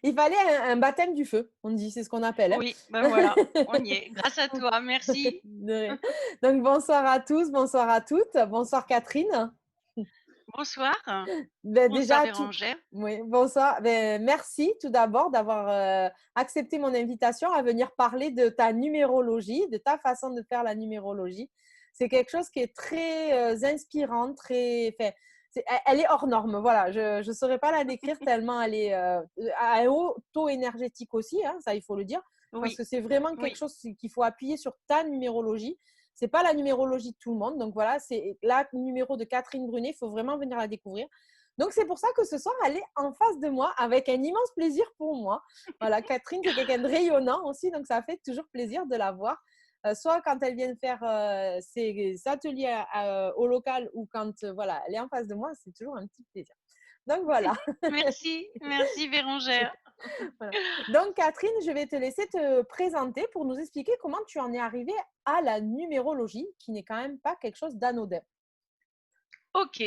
Il fallait un baptême du feu, on dit, c'est ce qu'on appelle, hein. Oui, ben voilà, on y est. Grâce à toi, merci. De rien. Donc bonsoir à tous, bonsoir à toutes, bonsoir Catherine. Bonsoir. Ben Bonsoir déjà tout Bérangère. oui, bonsoir. Ben merci tout d'abord d'avoir, accepté mon invitation à venir parler de ta numérologie, de ta façon de faire la numérologie. C'est quelque chose qui est très, inspirant, très enfin, elle est hors norme, voilà. Je saurais pas la décrire tellement elle est, à un haut taux énergétique aussi, hein, ça il faut le dire, parce Oui, que c'est vraiment quelque oui. chose qu'il faut appuyer sur ta numérologie. C'est pas la numérologie de tout le monde, donc voilà, c'est la numéro de Catherine Brunet, il faut vraiment venir la découvrir. Donc c'est pour ça que ce soir, elle est en face de moi avec un immense plaisir pour moi. Voilà, Catherine, c'est quelqu'un de rayonnant aussi, donc ça fait toujours plaisir de la voir. Soit quand elle vient faire ses ateliers au local ou quand voilà, elle est en face de moi, c'est toujours un petit plaisir. Donc voilà. Merci, merci Bérangère. Voilà. Donc Catherine, je vais te laisser te présenter pour nous expliquer comment tu en es arrivée à la numérologie, qui n'est quand même pas quelque chose d'anodin. OK.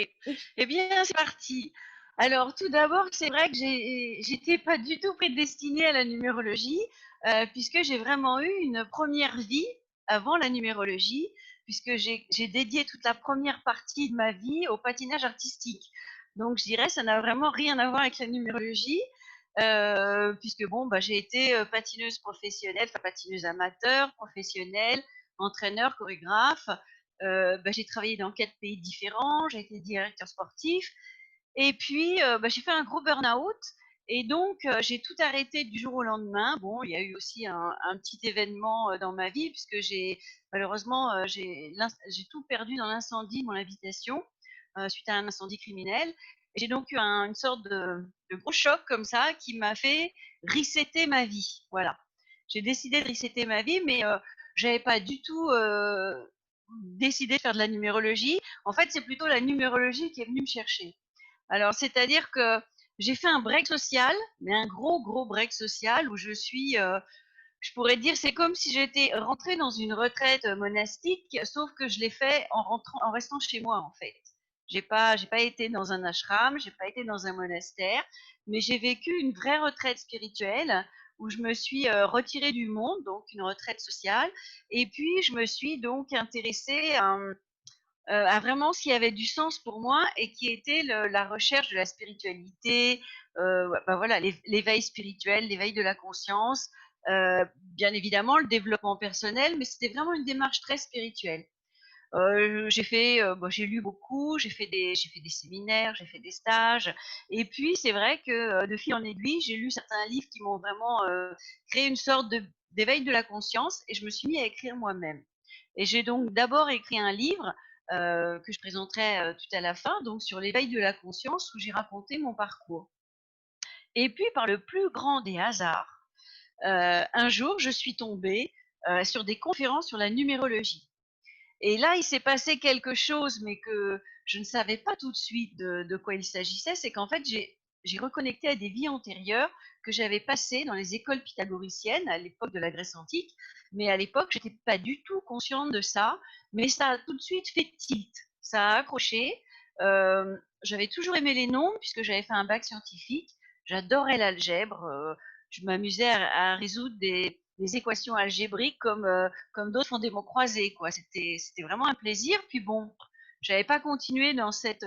Eh bien, c'est parti. Alors, tout d'abord, c'est vrai que j'étais pas du tout prédestinée à la numérologie, puisque j'ai vraiment eu une première vie avant la numérologie, puisque j'ai dédié toute la première partie de ma vie au patinage artistique. Donc, je dirais, ça n'a vraiment rien à voir avec la numérologie, puisque bon, bah, j'ai été patineuse professionnelle, enfin patineuse amateur, professionnelle, entraîneur, chorégraphe. Bah, j'ai travaillé dans 4 pays différents, j'ai été directeur sportif et puis, bah, j'ai fait un gros burn-out et donc j'ai tout arrêté du jour au lendemain. Bon, il y a eu aussi un petit événement, dans ma vie puisque j'ai malheureusement, j'ai tout perdu dans l'incendie de mon habitation, suite à un incendie criminel et j'ai donc eu une sorte de gros choc comme ça qui m'a fait resetter ma vie, voilà. J'ai décidé de resetter ma vie mais j'avais pas du tout, décidé de faire de la numérologie. En fait, c'est plutôt la numérologie qui est venue me chercher. Alors, c'est-à-dire que j'ai fait un break social, mais un gros, gros break social où je pourrais dire, c'est comme si j'étais rentrée dans une retraite monastique, sauf que je l'ai fait en restant chez moi, en fait. J'ai pas été dans un ashram, j'ai pas été dans un monastère, mais j'ai vécu une vraie retraite spirituelle où je me suis retirée du monde, donc une retraite sociale, et puis je me suis donc intéressée à vraiment ce qui avait du sens pour moi et qui était la recherche de la spiritualité, bah voilà, l'éveil spirituel, l'éveil de la conscience, bien évidemment le développement personnel, mais c'était vraiment une démarche très spirituelle. Bon, j'ai lu beaucoup, j'ai fait des séminaires, j'ai fait des stages, et puis c'est vrai que de fil en aiguille, j'ai lu certains livres qui m'ont vraiment créé une sorte d'éveil de la conscience, et je me suis mis à écrire moi-même. Et j'ai donc d'abord écrit un livre que je présenterai tout à la fin, donc sur l'éveil de la conscience, où j'ai raconté mon parcours. Et puis, par le plus grand des hasards, un jour, je suis tombée sur des conférences sur la numérologie. Et là, il s'est passé quelque chose, mais que je ne savais pas tout de suite de quoi il s'agissait. C'est qu'en fait, j'ai reconnecté à des vies antérieures que j'avais passées dans les écoles pythagoriciennes à l'époque de la Grèce antique. Mais à l'époque, je n'étais pas du tout consciente de ça. Mais ça a tout de suite fait tilt. Ça a accroché. J'avais toujours aimé les nombres puisque j'avais fait un bac scientifique. J'adorais l'algèbre. Je m'amusais à résoudre des équations algébriques comme d'autres font des mots croisés, quoi. C'était vraiment un plaisir. Puis bon, j'avais pas continué dans cette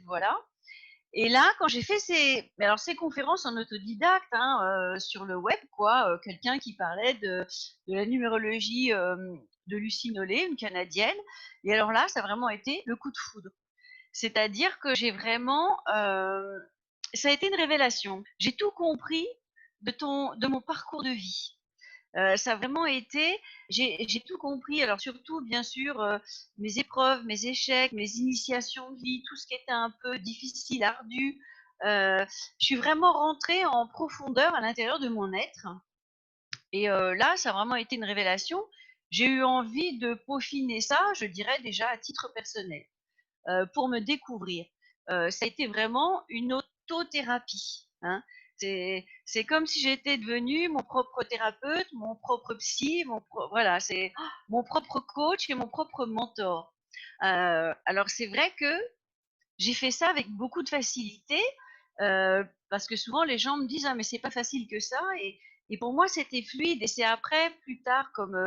voie-là. Et là, quand j'ai fait mais alors ces conférences en autodidacte, hein, sur le web, quoi, quelqu'un qui parlait de la numérologie de Lucie Nollet, une Canadienne. Et alors là, ça a vraiment été le coup de foudre. C'est-à-dire que ça a été une révélation. J'ai tout compris de mon parcours de vie. Ça a vraiment été, j'ai tout compris. Alors surtout, bien sûr, mes épreuves, mes échecs, mes initiations de vie, tout ce qui était un peu difficile, ardu. Je suis vraiment rentrée en profondeur à l'intérieur de mon être. Et là, ça a vraiment été une révélation. J'ai eu envie de peaufiner ça, je dirais déjà à titre personnel, pour me découvrir. Ça a été vraiment une autothérapie, hein. C'est comme si j'étais devenue mon propre thérapeute, mon propre psy, voilà, c'est mon propre coach et mon propre mentor. Alors c'est vrai que j'ai fait ça avec beaucoup de facilité, parce que souvent les gens me disent: «Ah mais c'est pas facile que ça» et pour moi c'était fluide et c'est après, plus tard, comme,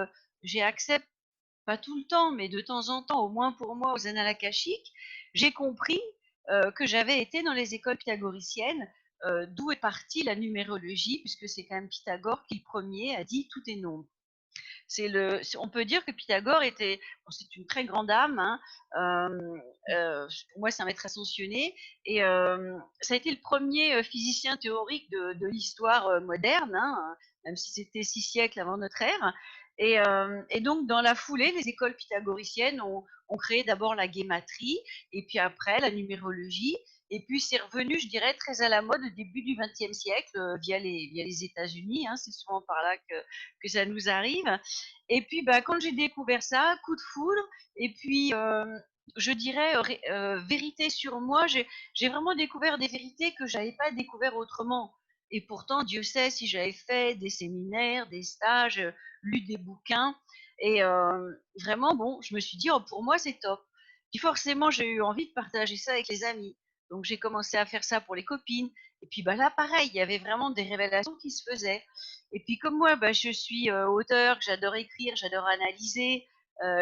j'ai accès, pas tout le temps, mais de temps en temps, au moins pour moi, aux annales akashiques, j'ai compris, que j'avais été dans les écoles pythagoriciennes, d'où est partie la numérologie puisque c'est quand même Pythagore qui le premier a dit: «Tout est nombre». On peut dire que Pythagore était, bon, c'est une très grande âme, hein, pour moi c'est un maître ascensionné, et ça a été le premier physicien théorique de l'histoire moderne, hein, même si c'était 6 siècles avant notre ère. Et donc dans la foulée, les écoles pythagoriciennes ont créé d'abord la guématrie, et puis après la numérologie. Et puis c'est revenu, je dirais, très à la mode au début du XXe siècle, via les États-Unis, hein, c'est souvent par là que ça nous arrive. Et puis, bah, quand j'ai découvert ça, coup de foudre, et puis, je dirais, vérité sur moi, j'ai vraiment découvert des vérités que j'avais pas découvert autrement. Et pourtant, Dieu sait si j'avais fait des séminaires, des stages, lu des bouquins. Et vraiment, bon, je me suis dit, oh, pour moi, c'est top. Puis forcément, j'ai eu envie de partager ça avec les amis. Donc, j'ai commencé à faire ça pour les copines. Et puis, bah, là, pareil, il y avait vraiment des révélations qui se faisaient. Et puis comme moi, bah, je suis auteur, que j'adore écrire, j'adore analyser,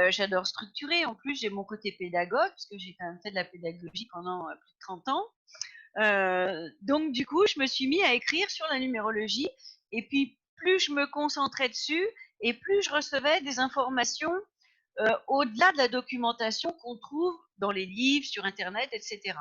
j'adore structurer. En plus, j'ai mon côté pédagogue, parce que j'ai quand même fait de la pédagogie pendant plus de 30 ans. Donc du coup, je me suis mis à écrire sur la numérologie. Et puis plus je me concentrais dessus, et plus je recevais des informations au-delà de la documentation qu'on trouve dans les livres, sur Internet, etc.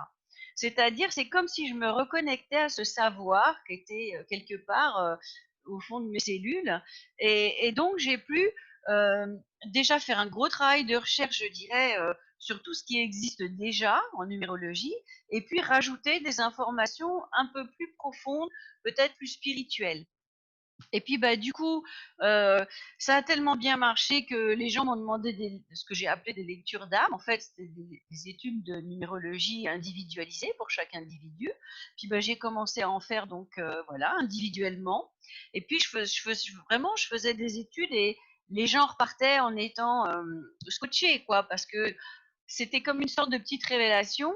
C'est-à-dire, c'est comme si je me reconnectais à ce savoir qui était quelque part au fond de mes cellules. Et donc, j'ai pu euh, déjà faire un gros travail de recherche, je dirais, sur tout ce qui existe déjà en numérologie, et puis rajouter des informations un peu plus profondes, peut-être plus spirituelles. Et puis, bah, du coup, ça a tellement bien marché que les gens m'ont demandé ce que j'ai appelé des lectures d'âme. En fait, c'était des études de numérologie individualisées pour chaque individu. Puis, bah, j'ai commencé à en faire donc, voilà, individuellement. Et puis, vraiment, je faisais des études et les gens repartaient en étant scotchés, quoi, parce que c'était comme une sorte de petite révélation.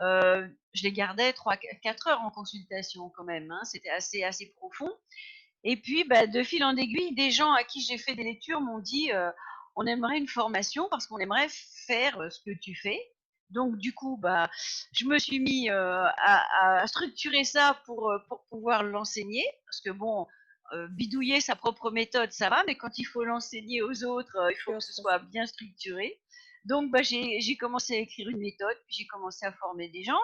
Je les gardais 3-4 heures en consultation quand même, hein. C'était assez profond. Et puis, bah, de fil en aiguille, des gens à qui j'ai fait des lectures m'ont dit on aimerait une formation parce qu'on aimerait faire ce que tu fais. Donc, du coup, bah, je me suis mis à structurer ça pour pouvoir l'enseigner. Parce que, bon, bidouiller sa propre méthode, ça va, mais quand il faut l'enseigner aux autres, il faut C'est que ce autre soit chose. bien structuré. Donc, bah, j'ai commencé à écrire une méthode, puis j'ai commencé à former des gens.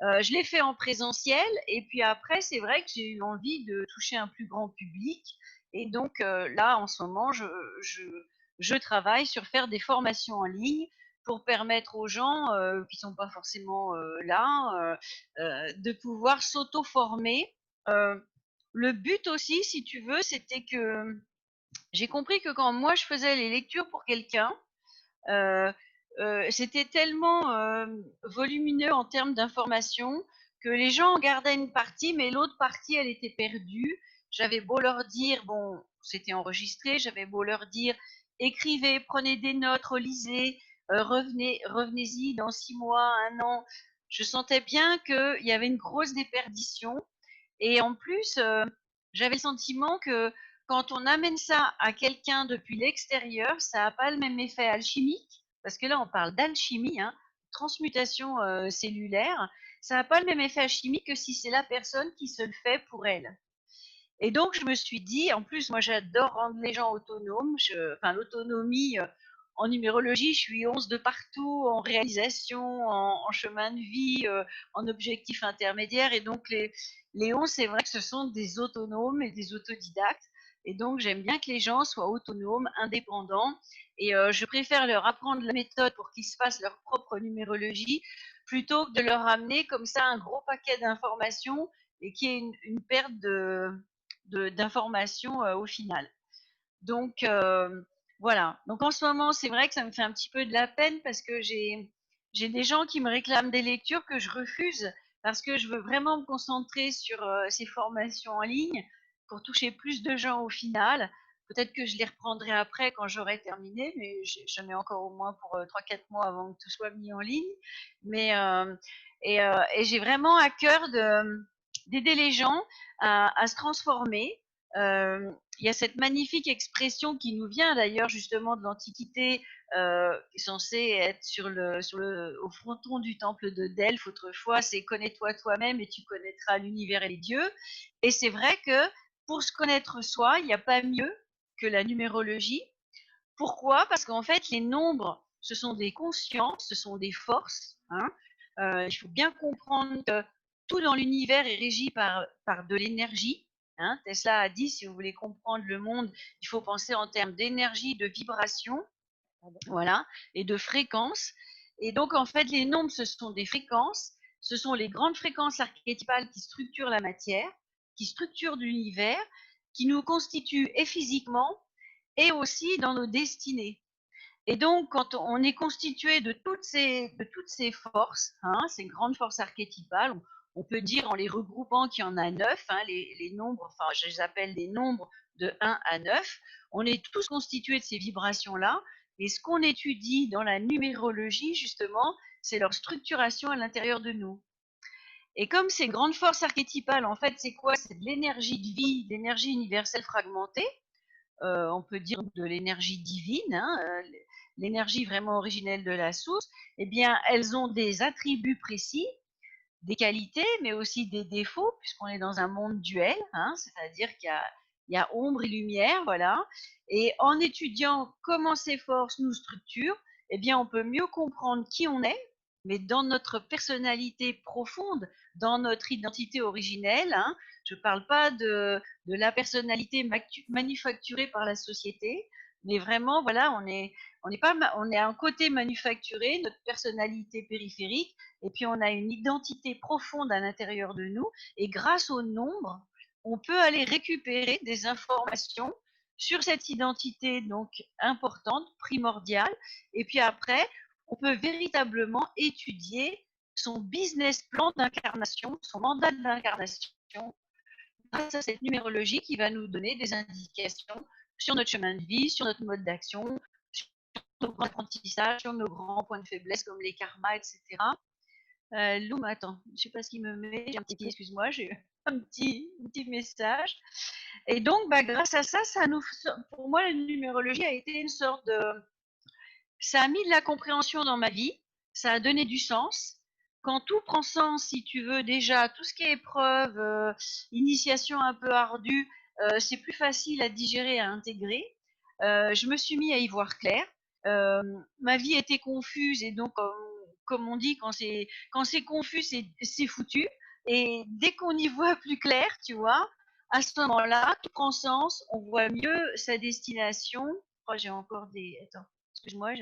Je l'ai fait en présentiel et puis après, c'est vrai que j'ai eu envie de toucher un plus grand public et donc là, en ce moment, je, je travaille sur faire des formations en ligne pour permettre aux gens qui sont pas forcément là de pouvoir s'auto-former. Euh, le but aussi, si tu veux, c'était que j'ai compris que quand moi je faisais les lectures pour quelqu'un, euh, c'était tellement volumineux en termes d'informations que les gens en gardaient une partie, mais l'autre partie, elle était perdue. J'avais beau leur dire, bon, c'était enregistré, j'avais beau leur dire, écrivez, prenez des notes, relisez, revenez-y dans 6 mois, un an. Je sentais bien qu'il y avait une grosse déperdition. Et en plus, j'avais le sentiment que quand on amène ça à quelqu'un depuis l'extérieur, ça n'a pas le même effet alchimique, parce que là on parle d'alchimie, hein, transmutation cellulaire, ça n'a pas le même effet alchimique que si c'est la personne qui se le fait pour elle. Et donc, je me suis dit, en plus, moi, j'adore rendre les gens autonomes. Enfin, l'autonomie, en numérologie, je suis 11 de partout, en réalisation, en chemin de vie, en objectif intermédiaire. Et donc, les 11, c'est vrai que ce sont des autonomes et des autodidactes. Et donc, j'aime bien que les gens soient autonomes, indépendants. Et je préfère leur apprendre la méthode pour qu'ils se fassent leur propre numérologie plutôt que de leur amener comme ça un gros paquet d'informations et qu'il y ait une perte d'informations au final. Donc voilà. Donc en ce moment, c'est vrai que ça me fait un petit peu de la peine parce que j'ai des gens qui me réclament des lectures que je refuse parce que je veux vraiment me concentrer sur ces formations en ligne pour toucher plus de gens au final. Peut-être que je les reprendrai après quand j'aurai terminé, mais j'en ai encore au moins pour 3-4 mois avant que tout soit mis en ligne. Mais et j'ai vraiment à cœur d'aider les gens à se transformer. Il y a cette magnifique expression qui nous vient d'ailleurs justement de l'Antiquité, qui est censée être au fronton du temple de Delphes autrefois, c'est connais-toi toi-même et tu connaîtras l'univers et les dieux. Et c'est vrai que pour se connaître soi, il n'y a pas mieux que la numérologie. Pourquoi? Parce qu'en fait, les nombres, ce sont des consciences, ce sont des forces. Hein. Il faut bien comprendre que tout dans l'univers est régi par de l'énergie. Hein. Tesla a dit, si vous voulez comprendre le monde, il faut penser en termes d'énergie, de vibration, voilà, et de fréquence. Et donc, en fait, les nombres, ce sont des fréquences. Ce sont les grandes fréquences archétypales qui structurent la matière, qui structurent l'univers, qui nous constituent et physiquement et aussi dans nos destinées. Et donc, quand on est constitué de toutes ces forces, hein, ces grandes forces archétypales, on peut dire en les regroupant qu'il y en a 9, hein, les nombres, enfin je les appelle des nombres de 1 à 9, on est tous constitués de ces vibrations-là, et ce qu'on étudie dans la numérologie, justement, c'est leur structuration à l'intérieur de nous. Et comme ces grandes forces archétypales, en fait, c'est quoi? C'est de l'énergie de vie, d'énergie universelle fragmentée, on peut dire de l'énergie divine, hein, l'énergie vraiment originelle de la source, eh bien, elles ont des attributs précis, des qualités, mais aussi des défauts, puisqu'on est dans un monde duel, hein, c'est-à-dire qu'il y a ombre et lumière, voilà. Et en étudiant comment ces forces nous structurent, eh bien, on peut mieux comprendre qui on est, mais dans notre personnalité profonde, dans notre identité originelle. Hein. Je ne parle pas de la personnalité manufacturée par la société, mais vraiment, voilà, on est un côté manufacturé, notre personnalité périphérique, et puis on a une identité profonde à l'intérieur de nous, et grâce au nombre, on peut aller récupérer des informations sur cette identité donc importante, primordiale, et puis après, on peut véritablement étudier son business plan d'incarnation, son mandat d'incarnation, grâce à cette numérologie qui va nous donner des indications sur notre chemin de vie, sur notre mode d'action, sur nos grands apprentissages, sur nos grands points de faiblesse comme les karmas, etc. Loum, attends, je ne sais pas ce qu'il me met, j'ai un petit, excuse-moi, j'ai un petit message. Et donc, bah, grâce à ça, pour moi, la numérologie a été une sorte de, ça a mis de la compréhension dans ma vie, ça a donné du sens. Quand tout prend sens, si tu veux, déjà, tout ce qui est épreuve, initiation un peu ardue, c'est plus facile à digérer, à intégrer. Je me suis mis à y voir clair. Ma vie était confuse et donc, comme on dit, quand c'est confus, c'est foutu. Et dès qu'on y voit plus clair, tu vois, à ce moment-là, tout prend sens, on voit mieux sa destination. Oh, j'ai encore des... Attends. Excuse-moi,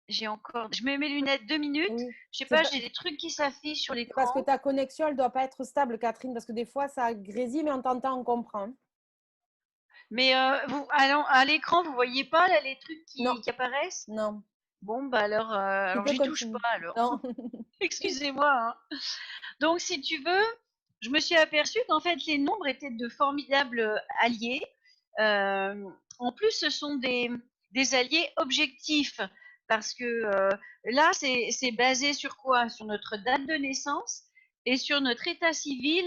je mets mes lunettes 2 minutes. Oui. Je sais C'est pas, pas- j'ai des trucs qui s'affichent sur c'est parce que l'écran. ta connexion, elle ne doit pas être stable, Catherine, parce que des fois, ça grésille, mais on t'entend, on comprend. Mais vous, à l'écran, vous voyez pas là les trucs Non, qui apparaissent? non. Bon, bah Tu alors peux j'y touche continuer. pas alors. Non. Excusez-moi. Hein. Donc, si tu veux, je me suis aperçue qu'en fait, les nombres étaient de formidables alliés. Euh, En plus, ce sont des alliés objectifs parce que là, c'est basé sur quoi? Sur notre date de naissance et sur notre état civil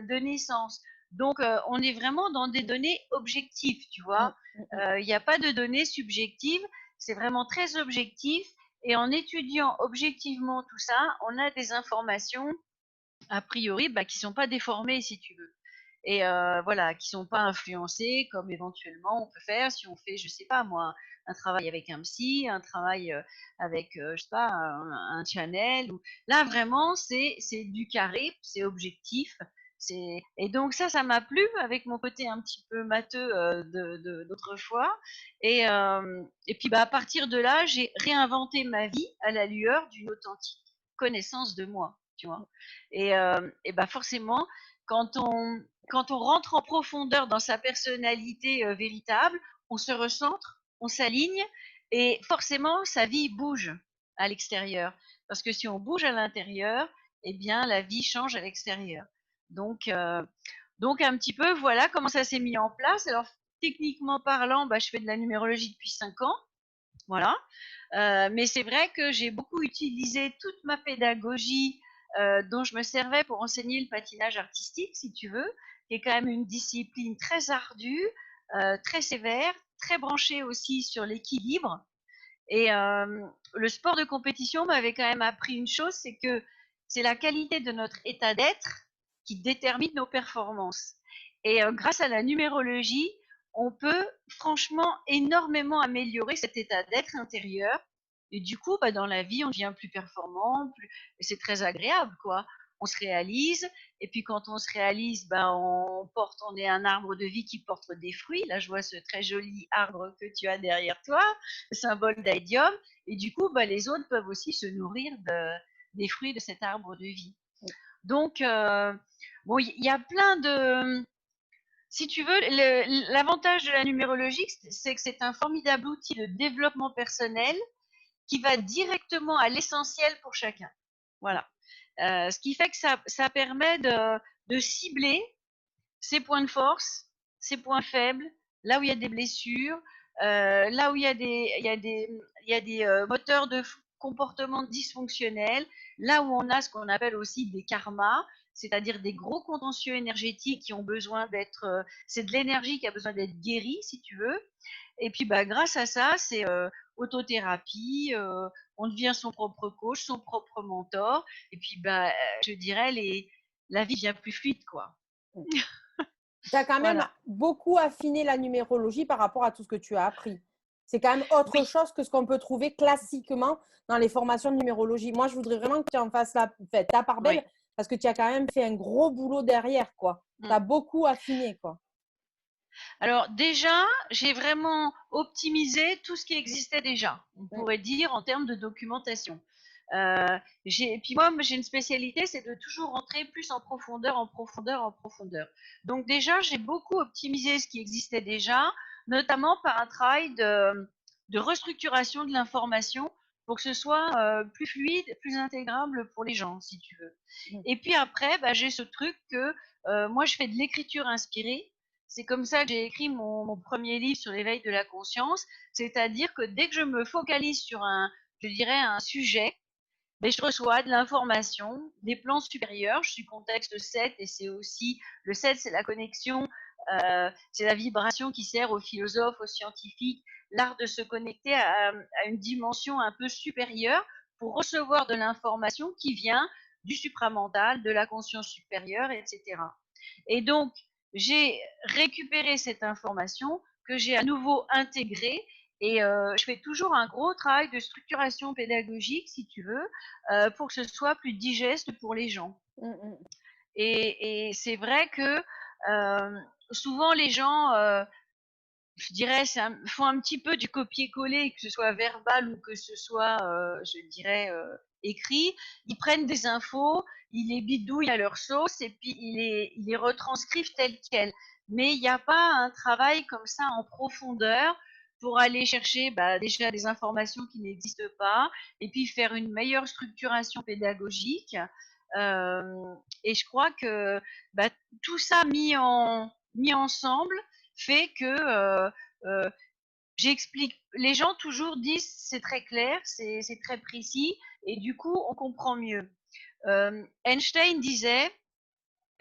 de naissance. Donc, on est vraiment dans des données objectives, tu Mm, vois. mm, mm. Il n'y a pas de données subjectives, c'est vraiment très objectif. Et en étudiant objectivement tout ça, on a des informations a priori, bah, qui sont pas déformés, si tu veux. Et voilà, qui sont pas influencés comme éventuellement on peut faire si on fait, je sais pas moi, un travail avec un psy, un travail avec, je sais pas, un channel. Là vraiment, c'est du carré, c'est objectif. Et donc ça m'a plu avec mon côté un petit peu matheux d'autrefois. Et puis bah à partir de là, j'ai réinventé ma vie à la lueur d'une authentique connaissance de moi, tu vois. Et bah forcément, quand on, quand on rentre en profondeur dans sa personnalité véritable, on se recentre, on s'aligne et forcément sa vie bouge à l'extérieur. Parce que si on bouge à l'intérieur, eh bien la vie change à l'extérieur. Donc, Donc un petit peu, voilà comment ça s'est mis en place. Alors techniquement parlant, je fais de la numérologie depuis 5 ans, voilà. Mais c'est vrai que j'ai beaucoup utilisé toute ma pédagogie dont je me servais pour enseigner le patinage artistique, si tu veux, qui est quand même une discipline très ardue, très sévère, très branchée aussi sur l'équilibre. Et le sport de compétition m'avait quand même appris une chose, c'est que c'est la qualité de notre état d'être qui détermine nos performances. Et grâce à la numérologie, on peut franchement énormément améliorer cet état d'être intérieur. Et du coup, dans la vie, on devient plus performant, et c'est très agréable, quoi. On se réalise, et puis quand on se réalise, on est un arbre de vie qui porte des fruits. Là, je vois ce très joli arbre que tu as derrière toi, le symbole d'Aidium, et du coup, les autres peuvent aussi se nourrir des fruits de cet arbre de vie. Donc, bon, il y a plein de, si tu veux, l'avantage de la numérologie, c'est que c'est un formidable outil de développement personnel qui va directement à l'essentiel pour chacun. Voilà. Ce qui fait que ça permet de cibler ses points de force, ses points faibles, là où il y a des blessures, là où il y a des moteurs de comportement dysfonctionnels, là où on a ce qu'on appelle aussi des karmas, c'est-à-dire des gros contentieux énergétiques qui ont besoin d'être, c'est de l'énergie qui a besoin d'être guérie, si tu veux. Et puis, grâce à ça, c'est autothérapie, on devient son propre coach, son propre mentor, et puis, je dirais, la vie devient plus fluide, quoi. Tu as quand même Voilà. beaucoup affiné la numérologie par rapport à tout ce que tu as appris. C'est quand même autre Oui, chose que ce qu'on peut trouver classiquement dans les formations de numérologie. Moi, je voudrais vraiment que tu en fasses ta part belle oui. parce que tu as quand même fait un gros boulot derrière, quoi. Tu Mm. as beaucoup affiné, quoi. Alors déjà, j'ai vraiment optimisé tout ce qui existait déjà, on Mm, pourrait dire en termes de documentation. Puis moi, j'ai une spécialité, c'est de toujours rentrer plus en profondeur, en profondeur, en profondeur. Donc déjà, j'ai beaucoup optimisé ce qui existait déjà, notamment par un travail de restructuration de l'information pour que ce soit plus fluide, plus intégrable pour les gens, si tu veux. mm, Et puis après, j'ai ce truc que moi, je fais de l'écriture inspirée. C'est comme ça que j'ai écrit mon premier livre sur l'éveil de la conscience, c'est-à-dire que dès que je me focalise sur je dirais, un sujet, je reçois de l'information, des plans supérieurs. Je suis contexte 7 et c'est aussi, le 7, c'est la connexion, c'est la vibration qui sert aux philosophes, aux scientifiques, l'art de se connecter à une dimension un peu supérieure pour recevoir de l'information qui vient du supramental, de la conscience supérieure, etc. Et donc, j'ai récupéré cette information que j'ai à nouveau intégrée et je fais toujours un gros travail de structuration pédagogique, si tu veux, pour que ce soit plus digeste pour les gens. mm, mm. Et c'est vrai que souvent les gens, je dirais, font un petit peu du copier-coller, que ce soit verbal ou que ce soit, je dirais, écrit. Ils prennent des infos, ils les bidouillent à leur sauce et puis ils les retranscrivent telles quelles. Mais il n'y a pas un travail comme ça en profondeur pour aller chercher déjà des informations qui n'existent pas et puis faire une meilleure structuration pédagogique. Et je crois que tout ça mis ensemble fait que j'explique. Les gens toujours disent c'est très clair, c'est très précis, et du coup on comprend mieux. Einstein disait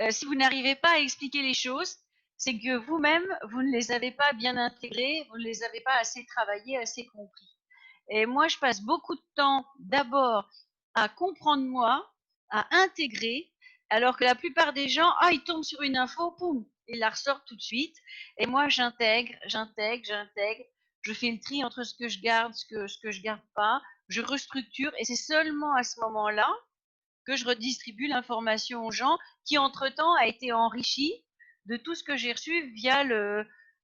si vous n'arrivez pas à expliquer les choses, c'est que vous-même vous ne les avez pas bien intégrées, vous ne les avez pas assez travaillées, assez compris. Et moi je passe beaucoup de temps d'abord à comprendre moi, à intégrer, alors que la plupart des gens, ils tombent sur une info, poum, ils la ressortent tout de suite. Et moi, j'intègre, je fais le tri entre ce que je garde, ce que je garde pas, je restructure, et c'est seulement à ce moment-là que je redistribue l'information aux gens qui, entre-temps, a été enrichie de tout ce que j'ai reçu via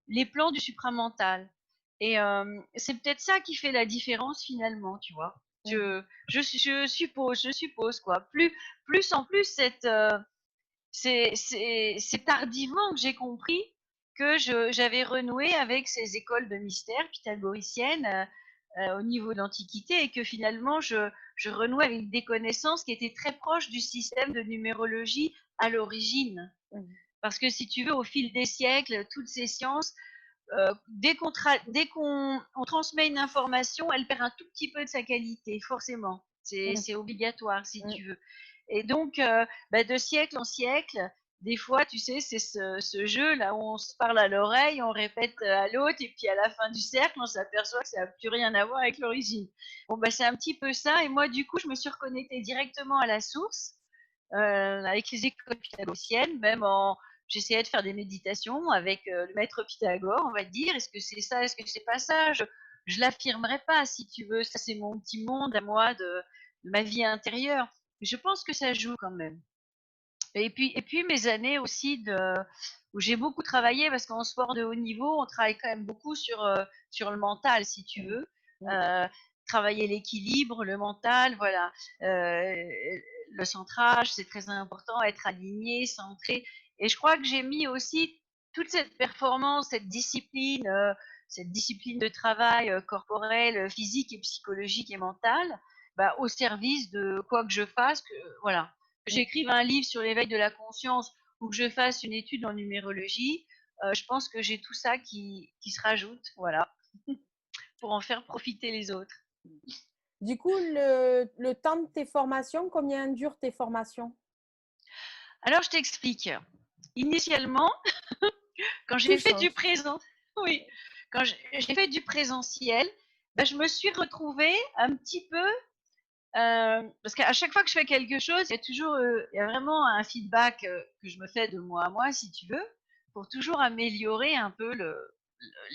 les plans du supramental. Et c'est peut-être ça qui fait la différence finalement, tu vois. Je suppose quoi. Plus en plus, c'est tardivement que j'ai compris que j'avais renoué avec ces écoles de mystère pythagoriciennes au niveau de l'Antiquité et que finalement je renouais avec des connaissances qui étaient très proches du système de numérologie à l'origine. Parce que si tu veux, au fil des siècles, toutes ces sciences, dès qu'on on transmet une information, elle perd un tout petit peu de sa qualité, forcément. Mm, C'est obligatoire, si mm. tu veux. Et donc, de siècle en siècle, des fois, tu sais, c'est ce jeu là où on se parle à l'oreille, on répète à l'autre, et puis à la fin du cercle, on s'aperçoit que ça n'a plus rien à voir avec l'origine. Bon, c'est un petit peu ça. Et moi, du coup, je me suis reconnectée directement à la source, avec les écoles pythagoriciennes, même en, j'essayais de faire des méditations avec le maître Pythagore, on va dire. Est-ce que c'est ça, est-ce que c'est pas ça? Je l'affirmerai pas, si tu veux. Ça, c'est mon petit monde à moi de ma vie intérieure. Mais je pense que ça joue quand même. Et puis mes années aussi où j'ai beaucoup travaillé, parce qu'en sport de haut niveau, on travaille quand même beaucoup sur le mental, si tu Mm, veux. mm. Euh, Travailler l'équilibre, le mental, voilà. Le centrage, c'est très important, être aligné, centré. Et je crois que j'ai mis aussi toute cette performance, cette discipline de travail corporel, physique et psychologique et mentale, au service de quoi que je fasse, voilà, que j'écrive un livre sur l'éveil de la conscience ou que je fasse une étude en numérologie, je pense que j'ai tout ça qui se rajoute, voilà, pour en faire profiter les autres. Du coup, le temps de tes formations, combien durent tes formations? Alors, je t'explique. Initialement, quand j'ai Tout fait du change. présent, oui, quand j'ai fait du présentiel, je me suis retrouvée un petit peu, parce qu'à chaque fois que je fais quelque chose, il y a vraiment un feedback que je me fais de moi à moi, si tu veux, pour toujours améliorer un peu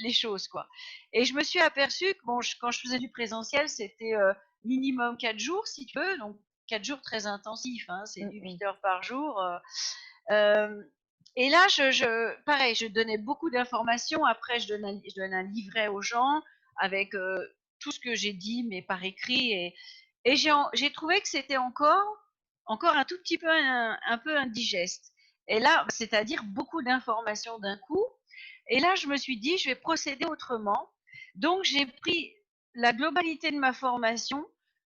les choses, quoi. Et je me suis aperçue que bon, quand je faisais du présentiel, c'était minimum 4 jours, si tu veux, donc 4 jours très intensifs, hein, c'est Mm, du mm. 8 heures par jour. Euh, et là, pareil, je donnais beaucoup d'informations. Après, je donne un livret aux gens avec tout ce que j'ai dit, mais par écrit. Et j'ai trouvé que c'était encore un tout petit peu un peu indigeste. Et là, c'est-à-dire beaucoup d'informations d'un coup. Et là, je me suis dit, je vais procéder autrement. Donc, j'ai pris la globalité de ma formation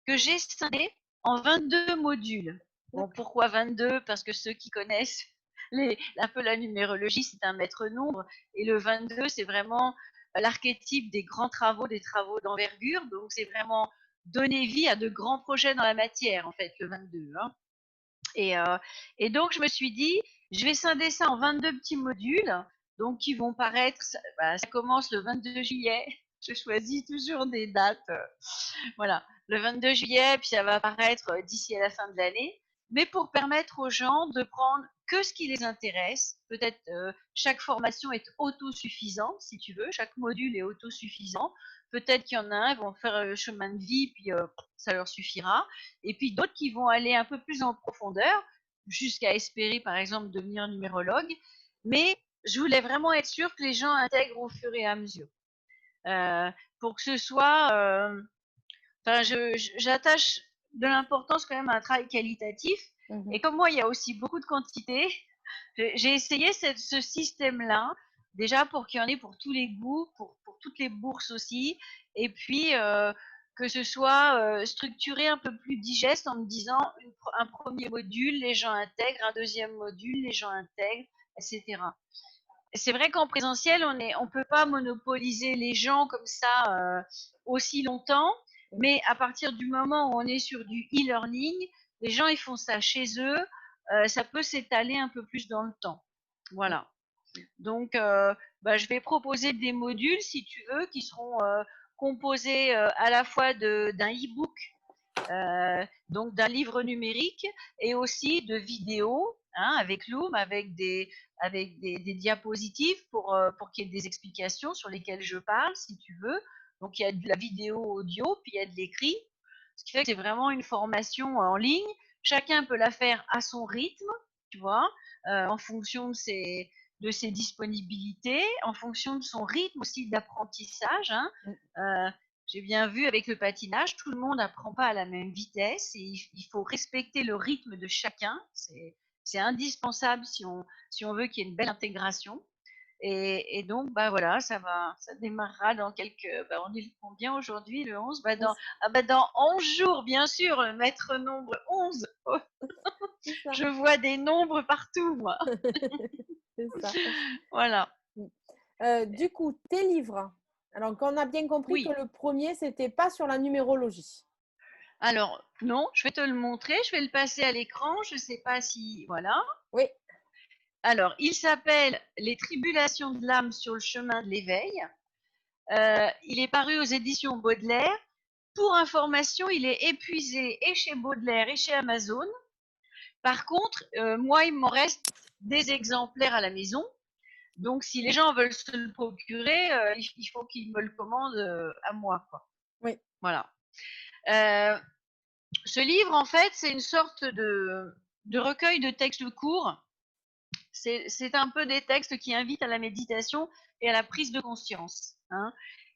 que j'ai scindée en 22 modules. Bon, D'accord. pourquoi 22? Parce que ceux qui connaissent un peu la numérologie, c'est un maître nombre. Et le 22, c'est vraiment l'archétype des grands travaux, des travaux d'envergure. Donc, c'est vraiment donner vie à de grands projets dans la matière, en fait, le 22. Hein. Et, euh, et donc, je me suis dit, je vais scinder ça en 22 petits modules, donc qui vont paraître, ça commence le 22 juillet. Je choisis toujours des dates, voilà, le 22 juillet, puis ça va apparaître d'ici à la fin de l'année, mais pour permettre aux gens de prendre que ce qui les intéresse. Peut-être chaque formation est autosuffisante, si tu veux, chaque module est autosuffisant. Peut-être qu'il y en a un, ils vont faire le chemin de vie, puis ça leur suffira. Et puis d'autres qui vont aller un peu plus en profondeur, jusqu'à espérer, par exemple, devenir numérologue. Mais je voulais vraiment être sûre que les gens intègrent au fur et à mesure. Euh, pour que ce soit enfin, j'attache de l'importance quand même à un travail qualitatif. Mhm. Et comme moi, il y a aussi beaucoup de quantité, j'ai essayé ce système-là, déjà pour qu'il y en ait pour tous les goûts, pour toutes les bourses aussi, et puis que ce soit structuré un peu plus digeste en me disant un premier module, les gens intègrent, un deuxième module, les gens intègrent, etc. C'est vrai qu'en présentiel, on peut pas monopoliser les gens comme ça aussi longtemps, mais à partir du moment où on est sur du e-learning, les gens ils font ça chez eux, ça peut s'étaler un peu plus dans le temps. Voilà. Donc, je vais proposer des modules, si tu veux, qui seront composés à la fois d'un e-book, donc d'un livre numérique, et aussi de vidéos, hein, avec Loom, avec des diapositives pour qu'il y ait des explications sur lesquelles je parle, si tu veux. Donc il y a de la vidéo audio, puis il y a de l'écrit, ce qui fait que c'est vraiment une formation en ligne. Chacun peut la faire à son rythme, tu vois, en fonction de ses disponibilités, en fonction de son rythme aussi d'apprentissage. Hein. Euh, j'ai bien vu avec le patinage, tout le monde n'apprend pas à la même vitesse et il faut respecter le rythme de chacun. C'est indispensable si on veut qu'il y ait une belle intégration. Et donc, voilà, ça démarrera dans quelques. On est le combien aujourd'hui, le 11? Dans 11 jours, bien sûr, le maître nombre 11. Oh, C'est ça. je vois des nombres partout, moi. C'est ça. Voilà. Du coup, tes livres. Alors, on a bien compris que Oui. le premier, c'était pas sur la numérologie. Alors, non, je vais te le montrer. Je vais le passer à l'écran. Je ne sais pas si. Voilà. Oui, Alors, il s'appelle Les tribulations de l'âme sur le chemin de l'éveil. Il est paru aux éditions Baudelaire. Pour information, il est épuisé et chez Baudelaire et chez Amazon. Par contre, moi, il m'en reste des exemplaires à la maison. Donc, si les gens veulent se le procurer, il faut qu'ils me le commandent à moi, quoi. oui. Voilà. Euh, Ce livre, en fait, c'est une sorte de recueil de textes courts. C'est un peu des textes qui invitent à la méditation et à la prise de conscience, hein.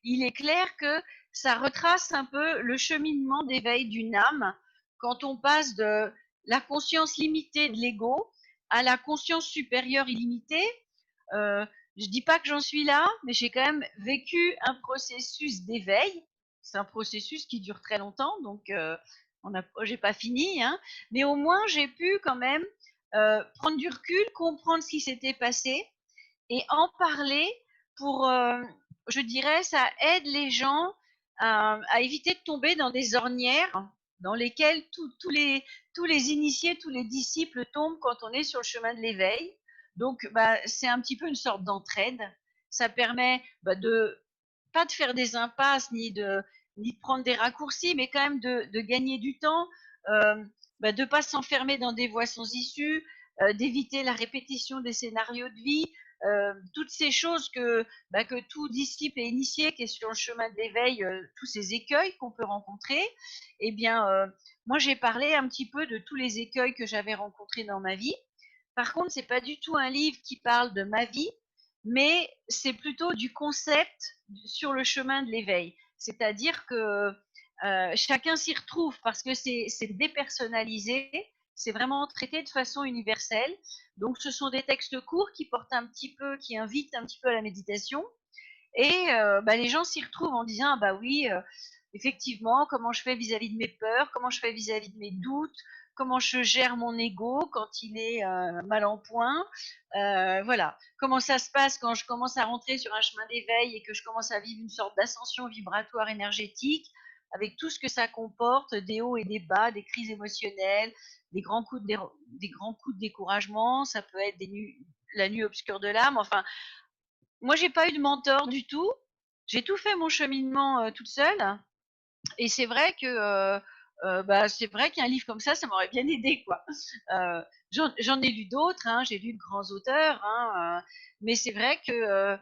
Il est clair que ça retrace un peu le cheminement d'éveil d'une âme quand on passe de la conscience limitée de l'ego à la conscience supérieure illimitée. Euh, je dis pas que j'en suis là, mais j'ai quand même vécu un processus d'éveil. C'est un processus qui dure très longtemps, donc j'ai pas fini, hein, mais au moins j'ai pu quand même prendre du recul, comprendre ce qui s'était passé et en parler pour, je dirais, ça aide les gens à éviter de tomber dans des ornières dans lesquelles tous les initiés, tous les disciples tombent quand on est sur le chemin de l'éveil. Donc, bah, c'est un petit peu une sorte d'entraide. Ça permet de pas de faire des impasses ni de prendre des raccourcis, mais quand même de gagner du temps, de ne pas s'enfermer dans des voies sans issue, d'éviter la répétition des scénarios de vie, toutes ces choses que tout disciple et initié qui est sur le chemin de l'éveil, tous ces écueils qu'on peut rencontrer, eh bien, moi j'ai parlé un petit peu de tous les écueils que j'avais rencontrés dans ma vie. Par contre, c'est pas du tout un livre qui parle de ma vie, mais c'est plutôt du concept sur le chemin de l'éveil. C'est-à-dire que chacun s'y retrouve parce que c'est dépersonnalisé, c'est vraiment traité de façon universelle. Donc, ce sont des textes courts qui portent un petit peu, qui invitent un petit peu à la méditation. Et les gens s'y retrouvent en disant, ah bah oui, effectivement, comment je fais vis-à-vis de mes peurs, comment je fais vis-à-vis de mes doutes, comment je gère mon ego quand il est mal en point. Voilà. Comment ça se passe quand je commence à rentrer sur un chemin d'éveil et que je commence à vivre une sorte d'ascension vibratoire énergétique avec tout ce que ça comporte, des hauts et des bas, des crises émotionnelles, des grands coups de découragement, ça peut être la nuit obscure de l'âme. Enfin, moi, j'ai pas eu de mentor du tout. J'ai tout fait mon cheminement toute seule. Et c'est vrai que c'est vrai qu'un livre comme ça m'aurait bien aidé, quoi. Euh, j'en ai lu d'autres, hein, j'ai lu de grands auteurs, hein, mais c'est vrai que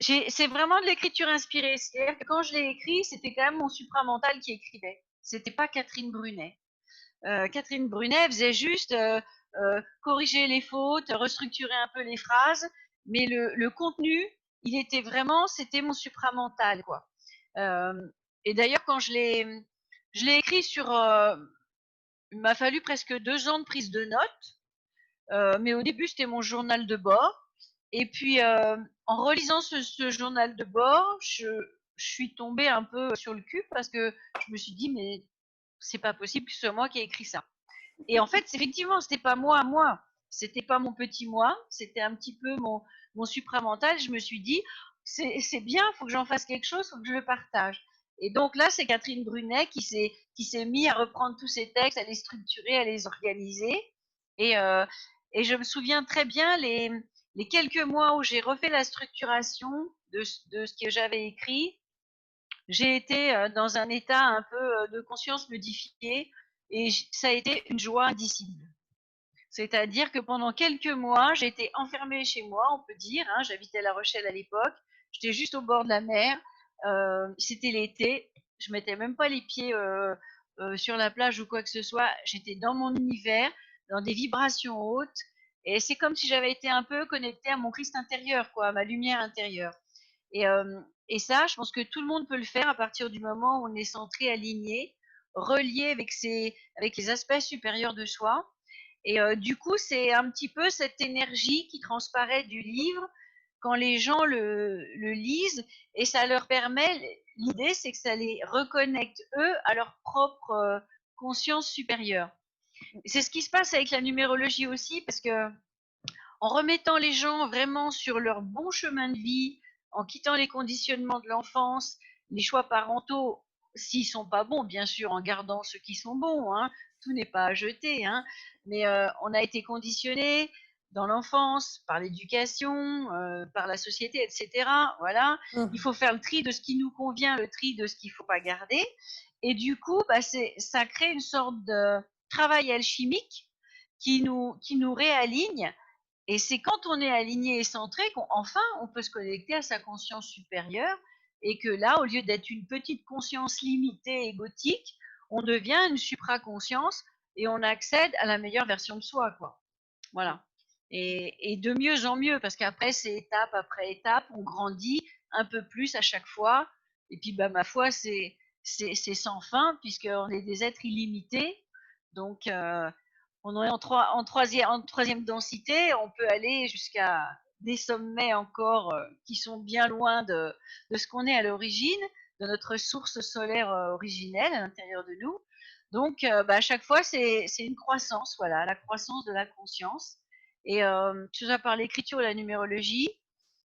c'est vraiment de l'écriture inspirée. C'est-à-dire que quand je l'ai écrit, c'était quand même mon supramental qui écrivait. C'était pas Catherine Brunet. Catherine Brunet faisait juste corriger les fautes, restructurer un peu les phrases, mais le contenu, c'était mon supramental, quoi. Euh, et d'ailleurs, quand je l'ai écrit il m'a fallu presque 2 ans de prise de notes, mais au début, c'était mon journal de bord. Et puis, en relisant ce journal de bord, je suis tombée un peu sur le cul parce que je me suis dit, mais c'est pas possible que ce soit moi qui ai écrit ça. Et en fait, effectivement, c'était pas moi, c'était pas mon petit moi, c'était un petit peu mon supramental. Je me suis dit, c'est bien, il faut que j'en fasse quelque chose, il faut que je le partage. Et donc là, c'est Catherine Brunet qui s'est mis à reprendre tous ces textes, à les structurer, à les organiser. Et, euh, et je me souviens très bien les quelques mois où j'ai refait la structuration de ce que j'avais écrit. J'ai été dans un état un peu de conscience modifié et ça a été une joie indicible. C'est-à-dire que pendant quelques mois, j'ai été enfermée chez moi, on peut dire, hein, j'habitais La Rochelle à l'époque, j'étais juste au bord de la mer, c'était l'été, je mettais même pas les pieds sur la plage ou quoi que ce soit, j'étais dans mon univers, dans des vibrations hautes, et c'est comme si j'avais été un peu connectée à mon Christ intérieur, quoi, à ma lumière intérieure. Et, euh, et ça, je pense que tout le monde peut le faire à partir du moment où on est centré, aligné, relié avec les aspects supérieurs de soi. Et du coup, c'est un petit peu cette énergie qui transparaît du livre quand les gens le lisent et ça leur permet, l'idée c'est que ça les reconnecte eux à leur propre conscience supérieure. Et c'est ce qui se passe avec la numérologie aussi parce que en remettant les gens vraiment sur leur bon chemin de vie, en quittant les conditionnements de l'enfance, les choix parentaux, s'ils sont pas bons, bien sûr, en gardant ceux qui sont bons, hein, tout n'est pas à jeter, hein, mais on a été conditionné dans l'enfance, par l'éducation, par la société, etc. Voilà, il Mhm. faut faire le tri de ce qui nous convient, le tri de ce qu'il ne faut pas garder. Et du coup, bah, ça crée une sorte de travail alchimique qui nous réaligne. Et c'est quand on est aligné et centré qu'enfin on peut se connecter à sa conscience supérieure et que là, au lieu d'être une petite conscience limitée, égotique, on devient une supraconscience et on accède à la meilleure version de soi, quoi. Voilà. Et de mieux en mieux, parce qu'après, c'est étape après étape, on grandit un peu plus à chaque fois. Et puis, bah, ma foi, c'est sans fin, puisqu'on est des êtres illimités. Donc, on est en troisième densité, on peut aller jusqu'à des sommets encore qui sont bien loin de ce qu'on est à l'origine, de notre source solaire originelle à l'intérieur de nous. Donc, bah, à chaque fois, c'est une croissance, voilà, la croissance de la conscience. Et que ce soit par l'écriture ou la numérologie,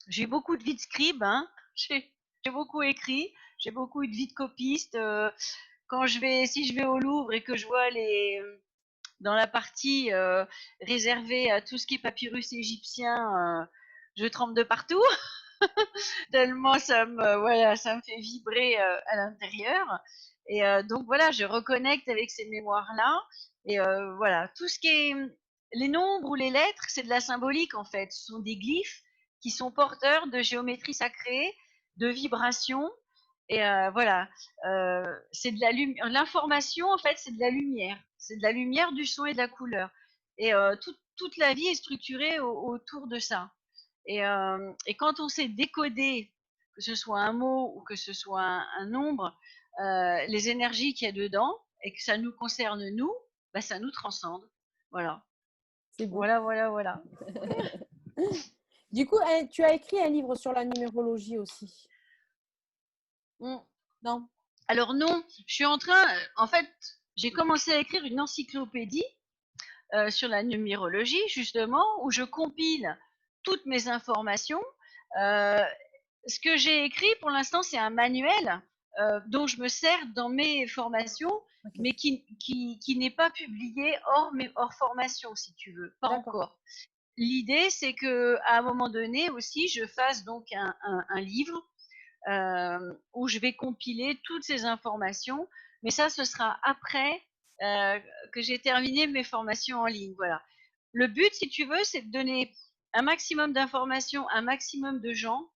j'ai beaucoup de vie de scribe, hein. J'ai beaucoup écrit, j'ai beaucoup eu de vie de copiste. Si je vais au Louvre et que je vois dans la partie réservée à tout ce qui est papyrus égyptien, je tremble de partout, tellement voilà, ça me fait vibrer à l'intérieur. Et donc voilà, je reconnecte avec ces mémoires-là. Et voilà, tout ce qui est les nombres ou les lettres, c'est de la symbolique en fait. Ce sont des glyphes qui sont porteurs de géométrie sacrée, de vibrations. Et voilà, c'est de l'information en fait, c'est de la lumière. C'est de la lumière, du son et de la couleur. Et toute la vie est structurée autour de ça. Et quand on sait décoder, que ce soit un mot ou que ce soit un nombre, les énergies qu'il y a dedans et que ça nous concerne nous, bah, ça nous transcende. Voilà. C'est beau. Voilà, voilà, voilà. Du coup, tu as écrit un livre sur la numérologie aussi. Mm. Non? Alors non, je suis en train, en fait, j'ai commencé à écrire une encyclopédie sur la numérologie, justement, où je compile toutes mes informations. Euh, Ce que j'ai écrit pour l'instant, c'est un manuel dont je me sers dans mes formations, Ok. mais qui n'est pas publié hors formation, si tu veux, pas D'accord. encore. L'idée, c'est que à un moment donné aussi, je fasse donc un livre où je vais compiler toutes ces informations, mais ça, ce sera après euh, que j'ai terminé mes formations en ligne. Voilà. Le but, si tu veux, c'est de donner un maximum d'informations à un maximum de gens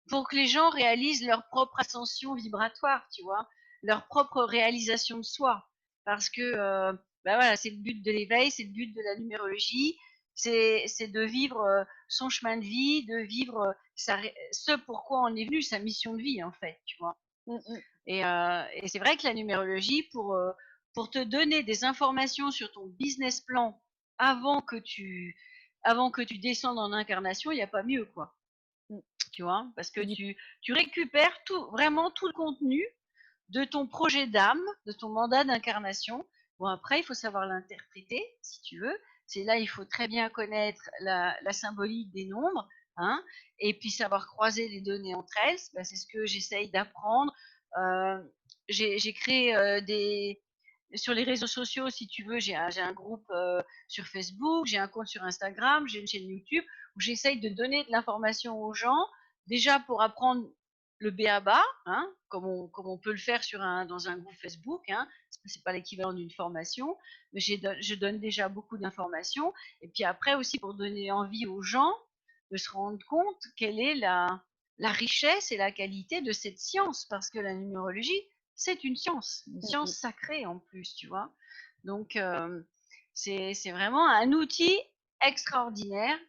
pour que les gens réalisent leur propre ascension vibratoire, tu vois, leur propre réalisation de soi. Parce que, bah voilà, c'est le but de l'éveil, c'est le but de la numérologie, c'est de vivre son chemin de vie, de vivre ce pourquoi on est venu, sa mission de vie, en fait, tu vois. Mm, mm. Et c'est vrai que la numérologie, pour te donner des informations sur ton business plan avant que tu, avant que tu descendes en incarnation, il n'y a pas mieux, quoi, Mm. tu vois, parce que Et du- tu récupères vraiment tout le contenu de ton projet d'âme, de ton mandat d'incarnation. Bon, après, il faut savoir l'interpréter, si tu veux. C'est là, il faut très bien connaître la symbolique des nombres, hein, et puis savoir croiser les données entre elles. Ben, c'est ce que j'essaye d'apprendre. Euh, j'ai créé sur les réseaux sociaux, si tu veux, j'ai un groupe sur Facebook, j'ai un compte sur Instagram, j'ai une chaîne YouTube où j'essaye de donner de l'information aux gens, déjà pour apprendre le b.a.-ba, hein, comme on peut le faire dans un groupe Facebook, hein, c'est pas l'équivalent d'une formation, mais je donne déjà beaucoup d'informations, et puis après aussi pour donner envie aux gens de se rendre compte quelle est la richesse et la qualité de cette science, parce que la numérologie, c'est une Mm, science mm. sacrée en plus, tu vois. Donc, c'est vraiment un outil extraordinaire,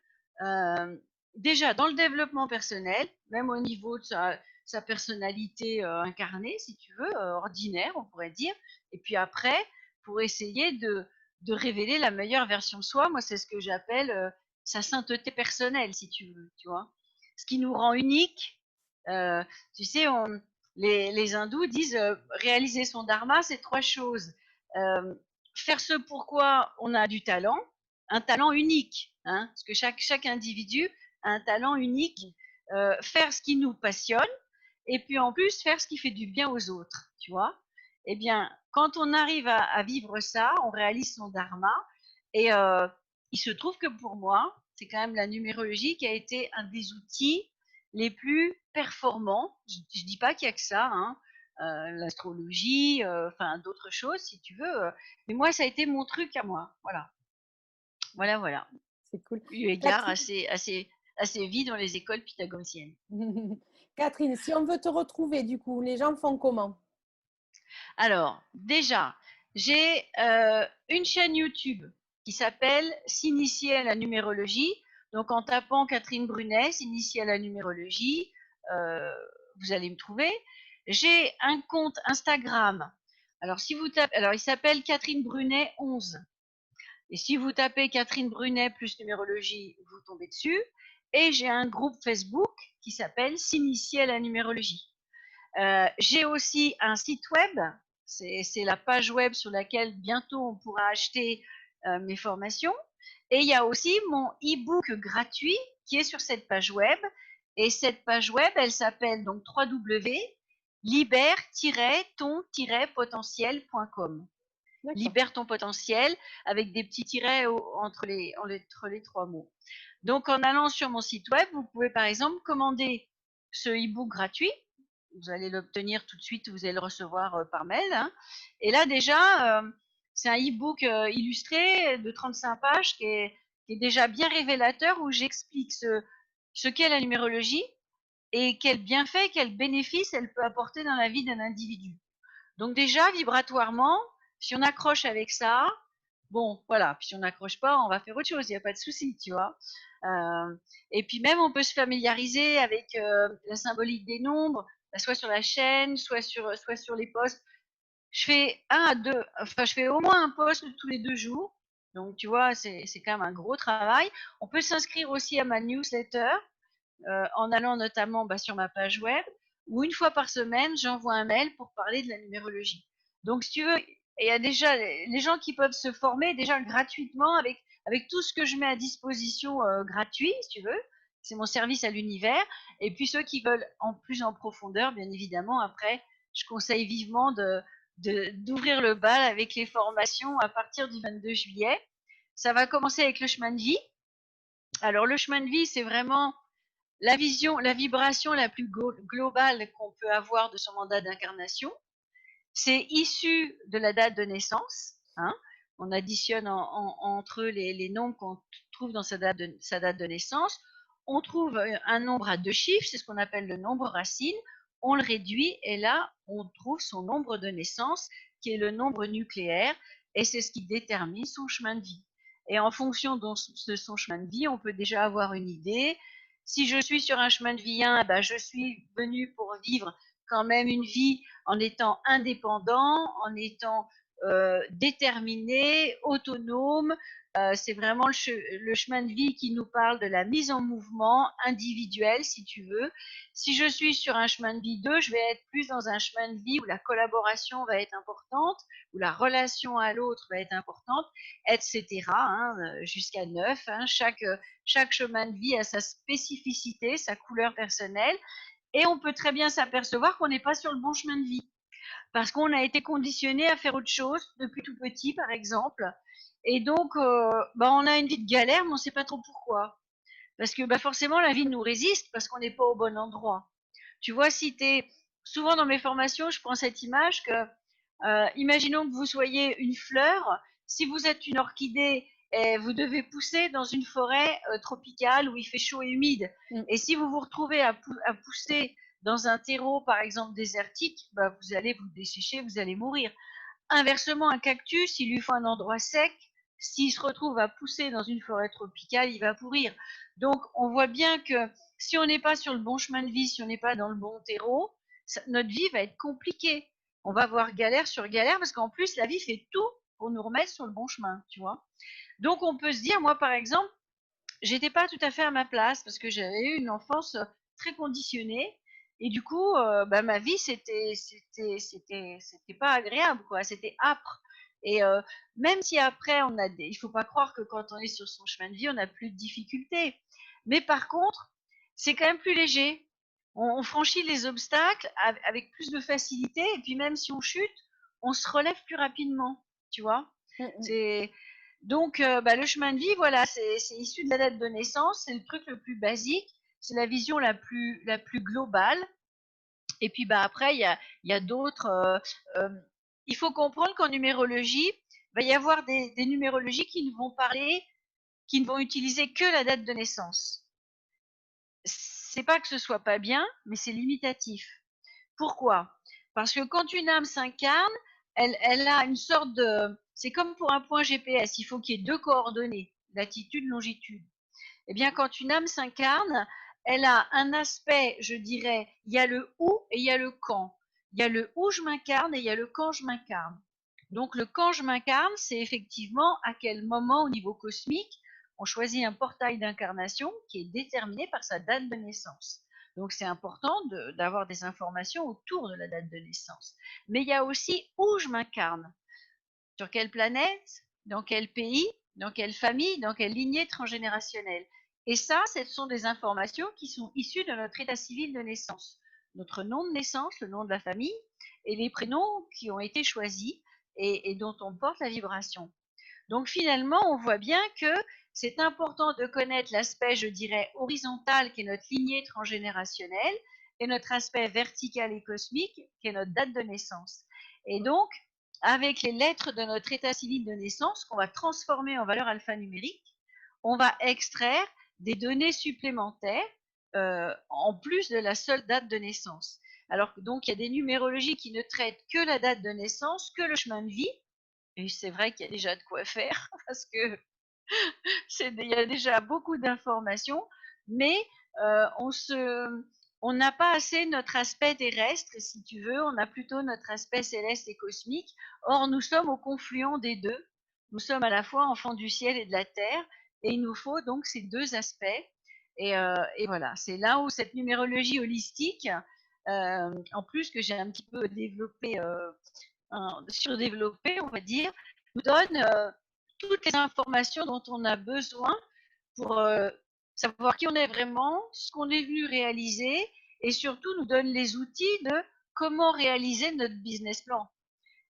euh, déjà dans le développement personnel, même au niveau de sa personnalité incarnée, si tu veux, ordinaire, on pourrait dire. Et puis après, pour essayer de révéler la meilleure version de soi, moi, c'est ce que j'appelle sa sainteté personnelle, si tu veux, tu vois. Ce qui nous rend unique. Euh, tu sais, les hindous disent réaliser son dharma, c'est trois choses. Euh, Faire ce pourquoi on a du talent, un talent unique, hein, parce que chaque individu a un talent unique, faire ce qui nous passionne, et puis en plus faire ce qui fait du bien aux autres, tu vois. Eh bien, quand on arrive à vivre ça, on réalise son dharma, et il se trouve que pour moi, c'est quand même la numérologie qui a été un des outils les plus performants. Je dis pas qu'il y a que ça, hein, l'astrologie, enfin d'autres choses si tu veux, mais moi ça a été mon truc à moi, voilà. Voilà, voilà. C'est cool. Eu égard Catherine, à ces vies dans les écoles pythagoriciennes. Catherine, si on veut te retrouver, du coup, les gens font comment? Alors, déjà, j'ai une chaîne YouTube qui s'appelle S'initier à la numérologie. Donc, en tapant Catherine Brunet, S'initier à la numérologie, euh, vous allez me trouver. J'ai un compte Instagram. Alors, si vous tapez, alors il s'appelle Catherine Brunet 11. Et si vous tapez Catherine Brunet plus numérologie, vous tombez dessus. Et j'ai un groupe Facebook qui s'appelle S'initier à la numérologie. J'ai aussi un site web, c'est la page web sur laquelle bientôt on pourra acheter mes formations. Et il y a aussi mon e-book gratuit qui est sur cette page web. Et cette page web, elle s'appelle donc www.libère-ton-potentiel.com. D'accord. Libère ton potentiel avec des petits tirets entre les trois mots. Donc en allant sur mon site web, vous pouvez par exemple commander ce e-book gratuit. Vous allez l'obtenir tout de suite, vous allez le recevoir par mail, hein. Et là déjà, c'est un e-book illustré de 35 pages qui est déjà bien révélateur, où j'explique ce qu'est la numérologie et quels bienfaits, quels bénéfices elle peut apporter dans la vie d'un individu. Donc déjà, vibratoirement, si on accroche avec ça, bon, voilà. Puis si on n'accroche pas, on va faire autre chose, il n'y a pas de souci, tu vois. Euh, et puis même, on peut se familiariser avec la symbolique des nombres, soit sur la chaîne, soit sur les posts. Je fais je fais au moins un post tous les 2 jours. Donc, tu vois, c'est quand même un gros travail. On peut s'inscrire aussi à ma newsletter en allant notamment sur ma page web, où une fois par semaine, j'envoie un mail pour parler de la numérologie. Donc, si tu veux, il y a déjà les gens qui peuvent se former déjà gratuitement avec tout ce que je mets à disposition gratuit, si tu veux. C'est mon service à l'univers. Et puis ceux qui veulent en plus en profondeur, bien évidemment, après, je conseille vivement d'ouvrir le bal avec les formations à partir du 22 juillet. Ça va commencer avec le chemin de vie. Alors, le chemin de vie, c'est vraiment la vision, la vibration la plus globale qu'on peut avoir de son mandat d'incarnation. C'est issu de la date de naissance, hein. On additionne entre eux les nombres qu'on trouve dans sa date de naissance. On trouve un nombre à 2 chiffres, c'est ce qu'on appelle le nombre racine. On le réduit et là, on trouve son nombre de naissance, qui est le nombre nucléaire, et c'est ce qui détermine son chemin de vie. Et en fonction de son chemin de vie, on peut déjà avoir une idée. Si je suis sur un chemin de vie 1, je suis venu pour vivre quand même une vie en étant indépendant, en étant déterminé, autonome. C'est vraiment le chemin de vie qui nous parle de la mise en mouvement individuelle, si tu veux. Si je suis sur un chemin de vie 2, je vais être plus dans un chemin de vie où la collaboration va être importante, où la relation à l'autre va être importante, etc., hein, jusqu'à 9. Hein. Chaque chemin de vie a sa spécificité, sa couleur personnelle. Et on peut très bien s'apercevoir qu'on n'est pas sur le bon chemin de vie. Parce qu'on a été conditionné à faire autre chose depuis tout petit, par exemple. Et donc, on a une vie de galère, mais on ne sait pas trop pourquoi. Parce que forcément, la vie nous résiste parce qu'on n'est pas au bon endroit. Tu vois, si tu es... Souvent dans mes formations, je prends cette image que, imaginons que vous soyez une fleur. Si vous êtes une orchidée, et vous devez pousser dans une forêt tropicale où il fait chaud et humide. Mm. Et si vous vous retrouvez à pousser dans un terreau, par exemple, désertique, vous allez vous dessécher, vous allez mourir. Inversement, un cactus, il lui faut un endroit sec. S'il se retrouve à pousser dans une forêt tropicale, il va pourrir. Donc, on voit bien que si on n'est pas sur le bon chemin de vie, si on n'est pas dans le bon terreau, notre vie va être compliquée. On va avoir galère sur galère parce qu'en plus, la vie fait tout pour nous remettre sur le bon chemin, tu vois. Donc, on peut se dire, moi, par exemple, j'étais pas tout à fait à ma place parce que j'avais eu une enfance très conditionnée et du coup ma vie c'était pas agréable, quoi, c'était âpre. Et même si après, il faut pas croire que quand on est sur son chemin de vie, on n'a plus de difficultés. Mais par contre, c'est quand même plus léger. On franchit les obstacles avec plus de facilité. Et puis même si on chute, on se relève plus rapidement. Tu vois. Mm, mm. C'est donc le chemin de vie, voilà, c'est issu de la date de naissance. C'est le truc le plus basique. C'est la vision la plus globale. Et puis après, il y a d'autres. Euh, il faut comprendre qu'en numérologie, il va y avoir des numérologies qui ne vont utiliser que la date de naissance. C'est pas que ce soit pas bien, mais c'est limitatif. Pourquoi? Parce que quand une âme s'incarne, elle a une sorte de. C'est comme pour un point GPS, il faut qu'il y ait deux coordonnées, latitude, longitude. Eh bien, quand une âme s'incarne, elle a un aspect, je dirais, il y a le où et il y a le quand. Il y a le où je m'incarne et il y a le quand je m'incarne. Donc, le quand je m'incarne, c'est effectivement à quel moment au niveau cosmique on choisit un portail d'incarnation qui est déterminé par sa date de naissance. Donc, c'est important d'avoir des informations autour de la date de naissance. Mais il y a aussi où je m'incarne. Sur quelle planète, dans quel pays, dans quelle famille, dans quelle lignée transgénérationnelle. Et ça, ce sont des informations qui sont issues de notre état civil de naissance. Notre nom de naissance, le nom de la famille, et les prénoms qui ont été choisis et dont on porte la vibration. Donc finalement, on voit bien que c'est important de connaître l'aspect, je dirais, horizontal, qui est notre lignée transgénérationnelle, et notre aspect vertical et cosmique, qui est notre date de naissance. Et donc, avec les lettres de notre état civil de naissance, qu'on va transformer en valeur alphanumérique, on va extraire des données supplémentaires en plus de la seule date de naissance. Alors donc, il y a des numérologies qui ne traitent que la date de naissance, que le chemin de vie, et c'est vrai qu'il y a déjà de quoi faire parce que il y a déjà beaucoup d'informations, mais on n'a pas assez notre aspect terrestre, si tu veux, on a plutôt notre aspect céleste et cosmique. Or, nous sommes au confluent des deux. Nous sommes à la fois enfants du ciel et de la terre, et il nous faut donc ces deux aspects. Et voilà, c'est là où cette numérologie holistique, en plus que j'ai un petit peu développé, surdéveloppé, on va dire, nous donne toutes les informations dont on a besoin pour savoir qui on est vraiment, ce qu'on est venu réaliser, et surtout nous donne les outils de comment réaliser notre business plan,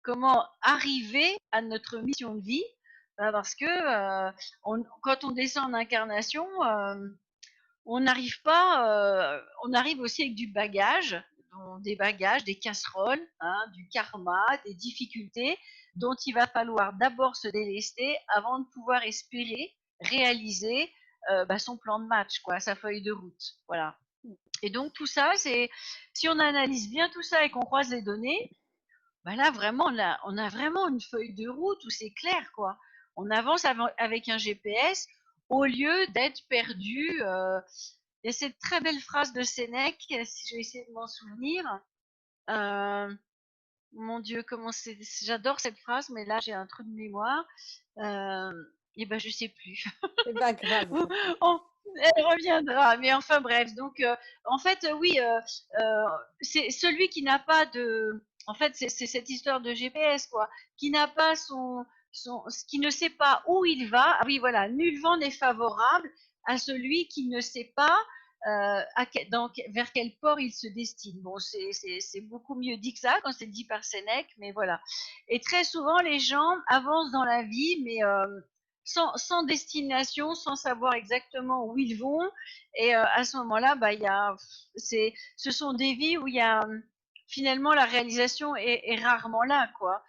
comment arriver à notre mission de vie, parce que quand on descend en incarnation, on n'arrive pas, on arrive aussi avec du bagage, des bagages, des casseroles, hein, du karma, des difficultés dont il va falloir d'abord se délester avant de pouvoir espérer réaliser son plan de match, quoi, sa feuille de route. Voilà. Et donc tout ça, c'est si on analyse bien tout ça et qu'on croise les données, là vraiment on a vraiment une feuille de route où c'est clair, quoi. On avance avec un GPS au lieu d'être perdu. Il y a cette très belle phrase de Sénèque, si je vais essayer de m'en souvenir. Euh, Mon Dieu, j'adore cette phrase, mais là j'ai un trou de mémoire. Et ben je sais plus. C'est pas grave. On- Elle reviendra, mais enfin bref. Donc en fait oui, c'est celui qui n'a pas de. En fait c'est cette histoire de GPS quoi, qui n'a pas qui ne sait pas où il va. Ah oui voilà, nul vent n'est favorable à celui qui ne sait pas vers quel port il se destine. Bon, c'est beaucoup mieux dit que ça quand c'est dit par Sénèque, mais voilà. Et très souvent, les gens avancent dans la vie, mais sans destination, sans savoir exactement où ils vont. Et à ce moment-là, ce sont des vies où il y a finalement la réalisation est rarement là, quoi.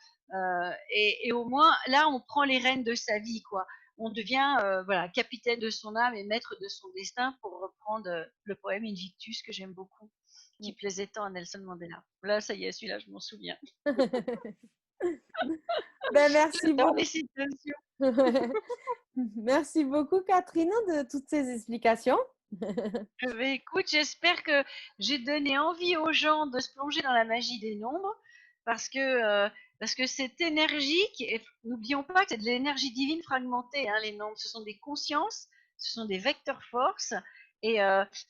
Et au moins, là, on prend les rênes de sa vie, quoi. On devient voilà, capitaine de son âme et maître de son destin, pour reprendre le poème Invictus que j'aime beaucoup, qui plaisait tant à Nelson Mandela. Là, ça y est, celui-là, je m'en souviens. Ben, merci Dans beaucoup. les citations. Merci beaucoup, Catherine, de toutes ces explications. Écoute, j'espère que j'ai donné envie aux gens de se plonger dans la magie des nombres, parce que, cette énergie, n'oublions pas que c'est de l'énergie divine fragmentée, hein, les nombres, ce sont des consciences, ce sont des vecteurs forces, et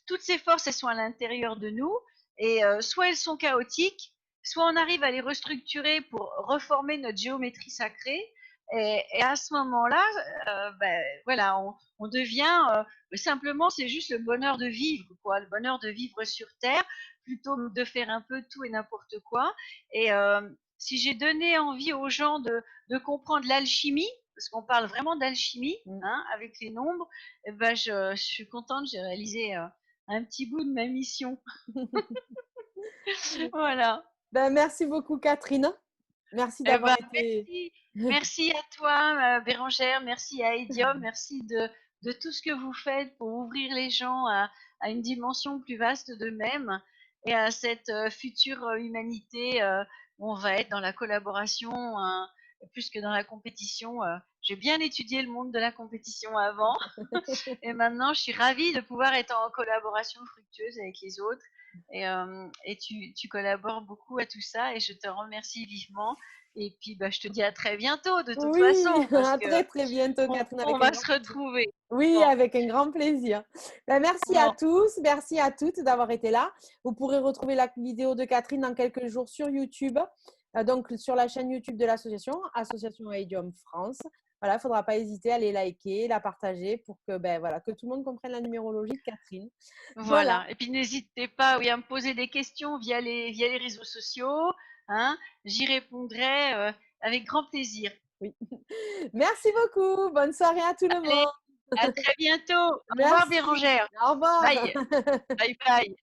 toutes ces forces, elles sont à l'intérieur de nous, et soit elles sont chaotiques, soit on arrive à les restructurer pour reformer notre géométrie sacrée, et à ce moment-là, voilà, on devient simplement, c'est juste le bonheur de vivre, quoi, le bonheur de vivre sur Terre, plutôt que de faire un peu tout et n'importe quoi. Et si j'ai donné envie aux gens de comprendre l'alchimie, parce qu'on parle vraiment d'alchimie, hein, avec les nombres, eh ben je suis contente, j'ai réalisé un petit bout de ma mission. Voilà. Ben, merci beaucoup, Catherine. Merci Eh d'avoir ben, été. merci à toi, Bérangère, merci à Idiom, merci de tout ce que vous faites pour ouvrir les gens à une dimension plus vaste d'eux-mêmes et à cette future humanité où on va être dans la collaboration plus que dans la compétition. J'ai bien étudié le monde de la compétition avant et maintenant je suis ravie de pouvoir être en collaboration fructueuse avec les autres. Et tu collabores beaucoup à tout ça et je te remercie vivement. Et puis, bah, je te dis à très bientôt de toute Oui, façon, parce à que très très bientôt, Catherine, on avec un va grand se plaisir. retrouver. Oui, Bon, avec un grand plaisir. Ben, merci à bon, tous, merci à toutes d'avoir été là. Vous pourrez retrouver la vidéo de Catherine dans quelques jours sur YouTube, donc sur la chaîne YouTube de l'association, Association Aidium France. Voilà, il ne faudra pas hésiter à les liker, la partager pour que, ben, voilà, que tout le monde comprenne la numérologie de Catherine. Voilà. voilà. Et puis, n'hésitez pas, oui, à me poser des questions via les réseaux sociaux, hein. J'y répondrai avec grand plaisir. Oui. Merci beaucoup. Bonne soirée à tout le Allez, monde. à très bientôt. Au revoir, Merci. Bérangère. Au revoir. Bye. Bye, bye.